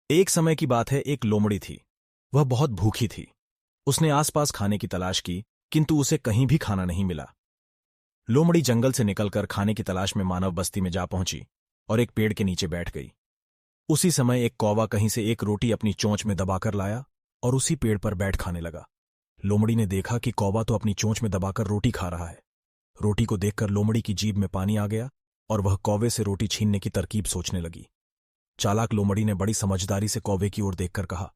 एक समय की बात है, एक लोमड़ी थी। वह बहुत भूखी थी। उसने आसपास खाने की तलाश की, किंतु उसे कहीं भी खाना नहीं मिला। लोमड़ी जंगल से निकलकर खाने की तलाश में मानव बस्ती में जा पहुंची और एक पेड़ के नीचे बैठ गई। उसी समय एक कौवा कहीं से एक रोटी अपनी चोंच में दबाकर लाया और उसी पेड़ पर बैठ खाने लगा। लोमड़ी ने देखा कि कौवा तो अपनी चोंच में दबाकर रोटी खा रहा है। रोटी को देखकर लोमड़ी की जीभ में पानी आ गया और वह कौवे से रोटी छीनने की तरकीब सोचने लगी। चालाक लोमड़ी ने बड़ी समझदारी से कौवे की ओर देखकर कहा,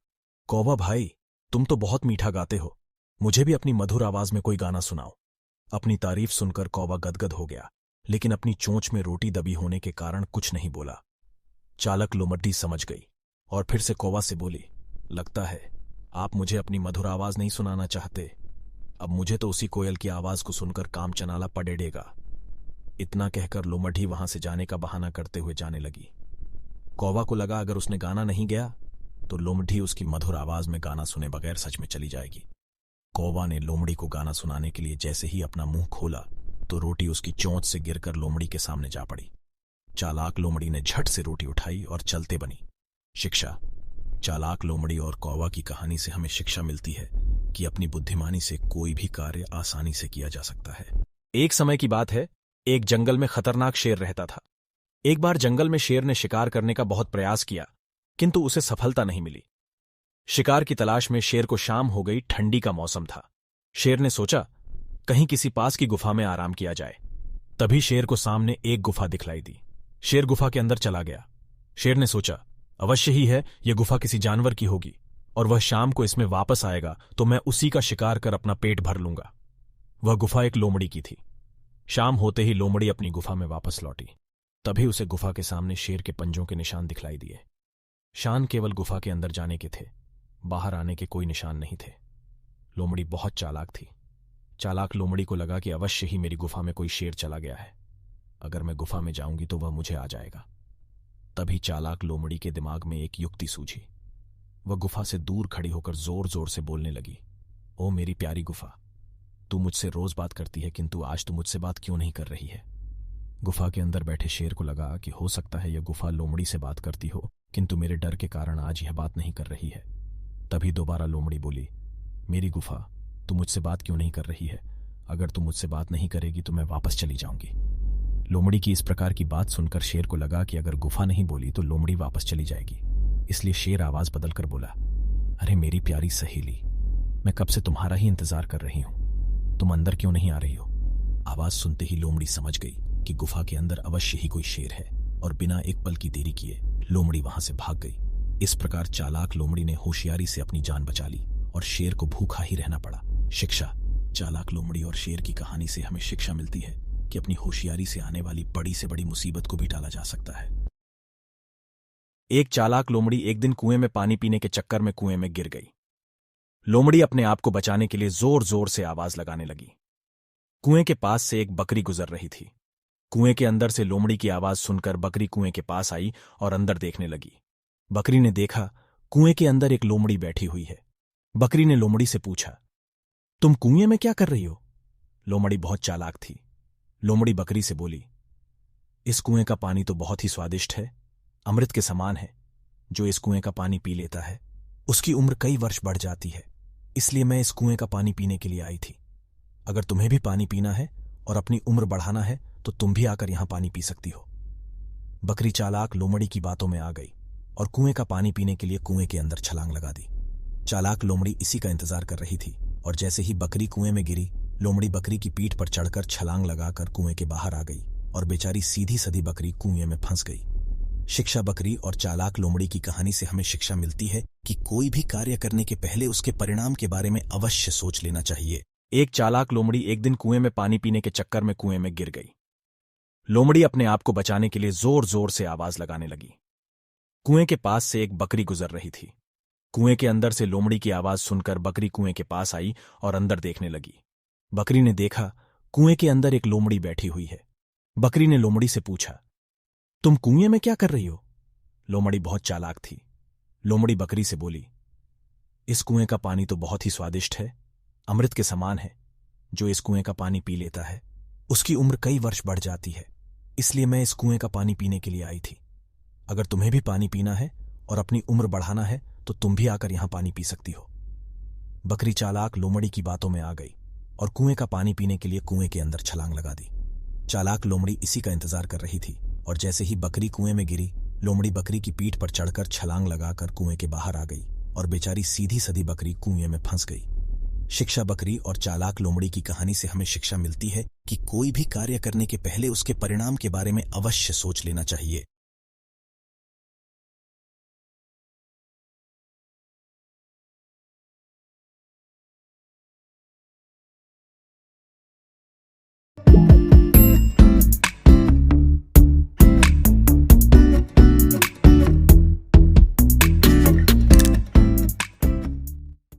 कौवा भाई, तुम तो बहुत मीठा गाते हो, मुझे भी अपनी मधुर आवाज में कोई गाना सुनाओ। अपनी तारीफ सुनकर कौवा गदगद हो गया, लेकिन अपनी चोंच में रोटी दबी होने के कारण कुछ नहीं बोला। चालाक लोमड़ी समझ गई और फिर से कौवा से बोली, लगता है आप मुझे अपनी मधुर आवाज नहीं सुनाना चाहते। अब मुझे तो उसी कोयल की आवाज को सुनकर काम चनाला पड़ेगा। इतना कहकर लोमड़ी वहां से जाने का बहाना करते हुए जाने लगी। कौवा को लगा अगर उसने गाना नहीं गया तो लोमड़ी उसकी मधुर आवाज में गाना सुने बगैर सच में चली जाएगी। कौवा ने लोमड़ी को गाना सुनाने के लिए जैसे ही अपना मुंह खोला तो रोटी उसकी चोंच से गिरकर लोमड़ी के सामने जा पड़ी। चालाक लोमड़ी ने झट से रोटी उठाई और चलते बनी। शिक्षा। चालाक लोमड़ी और कौवा की कहानी से हमें शिक्षा मिलती है कि अपनी बुद्धिमानी से कोई भी कार्य आसानी से किया जा सकता है। एक समय की बात है, एक जंगल में खतरनाक शेर रहता था। एक बार जंगल में शेर ने शिकार करने का बहुत प्रयास किया, किंतु उसे सफलता नहीं मिली। शिकार की तलाश में शेर को शाम हो गई, ठंडी का मौसम था। शेर ने सोचा कहीं किसी पास की गुफा में आराम किया जाए। तभी शेर को सामने एक गुफा दिखलाई दी। शेर गुफा के अंदर चला गया। शेर ने सोचा अवश्य ही है यह गुफा किसी जानवर की होगी और वह शाम को इसमें वापस आएगा तो मैं उसी का शिकार कर अपना पेट भर लूंगा। वह गुफा एक लोमड़ी की थी। शाम होते ही लोमड़ी अपनी गुफा में वापस लौटी। तभी उसे गुफा के सामने शेर के पंजों के निशान दिखलाई दिए। शान केवल गुफा के अंदर जाने के थे, बाहर आने के कोई निशान नहीं थे। लोमड़ी बहुत चालाक थी। चालाक लोमड़ी को लगा कि अवश्य ही मेरी गुफा में कोई शेर चला गया है। अगर मैं गुफा में जाऊंगी तो वह मुझे आ जाएगा। तभी चालाक लोमड़ी के दिमाग में एक युक्ति सूझी। वह गुफा से दूर खड़ी होकर जोर जोर से बोलने लगी, ओ मेरी प्यारी गुफा, तू मुझसे रोज बात करती है किंतु आज तू मुझसे बात क्यों नहीं कर रही है। गुफा के अंदर बैठे शेर को लगा कि हो सकता है यह गुफा लोमड़ी से बात करती हो, किंतु मेरे डर के कारण आज यह बात नहीं कर रही है। तभी दोबारा लोमड़ी बोली, मेरी गुफा, तू मुझसे बात क्यों नहीं कर रही है। अगर तू मुझसे बात नहीं करेगी तो मैं वापस चली जाऊंगी। लोमड़ी की इस प्रकार की बात सुनकर शेर को लगा कि अगर गुफा नहीं बोली तो लोमड़ी वापस चली जाएगी। इसलिए शेर आवाज बदलकर बोला, अरे मेरी प्यारी सहेली, मैं कब से तुम्हारा ही इंतजार कर रही हूं, तुम अंदर क्यों नहीं आ रही हो। आवाज सुनते ही लोमड़ी समझ गई कि गुफा के अंदर अवश्य ही कोई शेर है और बिना एक पल की देरी किए लोमड़ी वहां से भाग गई। इस प्रकार चालाक लोमड़ी ने होशियारी से अपनी जान बचा ली और शेर को भूखा ही रहना पड़ा। शिक्षा। चालाक लोमड़ी और शेर की कहानी से हमें शिक्षा मिलती है कि अपनी होशियारी से आने वाली बड़ी से बड़ी मुसीबत को भी टाला जा सकता है। एक चालाक लोमड़ी एक दिन कुएं में पानी पीने के चक्कर में कुएं में गिर गई। लोमड़ी अपने आप को बचाने के लिए जोर जोर से आवाज लगाने लगी। कुएं के पास से एक बकरी गुजर रही थी। कुएं के अंदर से लोमड़ी की आवाज सुनकर बकरी कुएं के पास आई और अंदर देखने लगी। बकरी ने देखा कुएं के अंदर एक लोमड़ी बैठी हुई है। बकरी ने लोमड़ी से पूछा, तुम कुएं में क्या कर रही हो। लोमड़ी बहुत चालाक थी। लोमड़ी बकरी से बोली, इस कुएं का पानी तो बहुत ही स्वादिष्ट है, अमृत के समान है। जो इस कुएं का पानी पी लेता है उसकी उम्र कई वर्ष बढ़ जाती है, इसलिए मैं इस कुएं का पानी पीने के लिए आई थी। अगर तुम्हें भी पानी पीना है और अपनी उम्र बढ़ाना है तो तुम भी आकर यहां पानी पी सकती हो। बकरी चालाक लोमड़ी की बातों में आ गई और कुएं का पानी पीने के लिए कुएं के अंदर छलांग लगा दी। चालाक लोमड़ी इसी का इंतजार कर रही थी और जैसे ही बकरी कुएं में गिरी, लोमड़ी बकरी की पीठ पर चढ़कर छलांग लगाकर कुएं के बाहर आ गई और बेचारी सीधी सधी बकरी कुएं में फंस गई। शिक्षा। बकरी और चालाक लोमड़ी की कहानी से हमें शिक्षा मिलती है कि कोई भी कार्य करने के पहले उसके परिणाम के बारे में अवश्य सोच लेना चाहिए। एक चालाक लोमड़ी एक दिन कुएं में पानी पीने के चक्कर में कुएं में गिर गई। लोमड़ी अपने आप को बचाने के लिए जोर जोर से आवाज लगाने लगी। कुएं के पास से एक बकरी गुजर रही थी। कुएं के अंदर से लोमड़ी की आवाज सुनकर बकरी कुएं के पास आई और अंदर देखने लगी। बकरी ने देखा कुएं के अंदर एक लोमड़ी बैठी हुई है। बकरी ने लोमड़ी से पूछा, तुम कुएं में क्या कर रही हो। लोमड़ी बहुत चालाक थी। लोमड़ी बकरी से बोली, इस कुएं का पानी तो बहुत ही स्वादिष्ट है, अमृत के समान है। जो इस कुएं का पानी पी लेता है उसकी उम्र कई वर्ष बढ़ जाती है, इसलिए मैं इस कुएं का पानी पीने के लिए आई थी। अगर तुम्हें भी पानी पीना है और अपनी उम्र बढ़ाना है तो तुम भी आकर यहां पानी पी सकती हो। बकरी चालाक लोमड़ी की बातों में आ गई और कुएं का पानी पीने के लिए कुएं के अंदर छलांग लगा दी। चालाक लोमड़ी इसी का इंतजार कर रही थी और जैसे ही बकरी कुएं में गिरी, लोमड़ी बकरी की पीठ पर चढ़कर छलांग लगाकर कुएं के बाहर आ गई और बेचारी सीधी सधी बकरी कुएं में फंस गई। शिक्षा बकरी और चालाक लोमड़ी की कहानी से हमें शिक्षा मिलती है कि कोई भी कार्य करने के पहले उसके परिणाम के बारे में अवश्य सोच लेना चाहिए।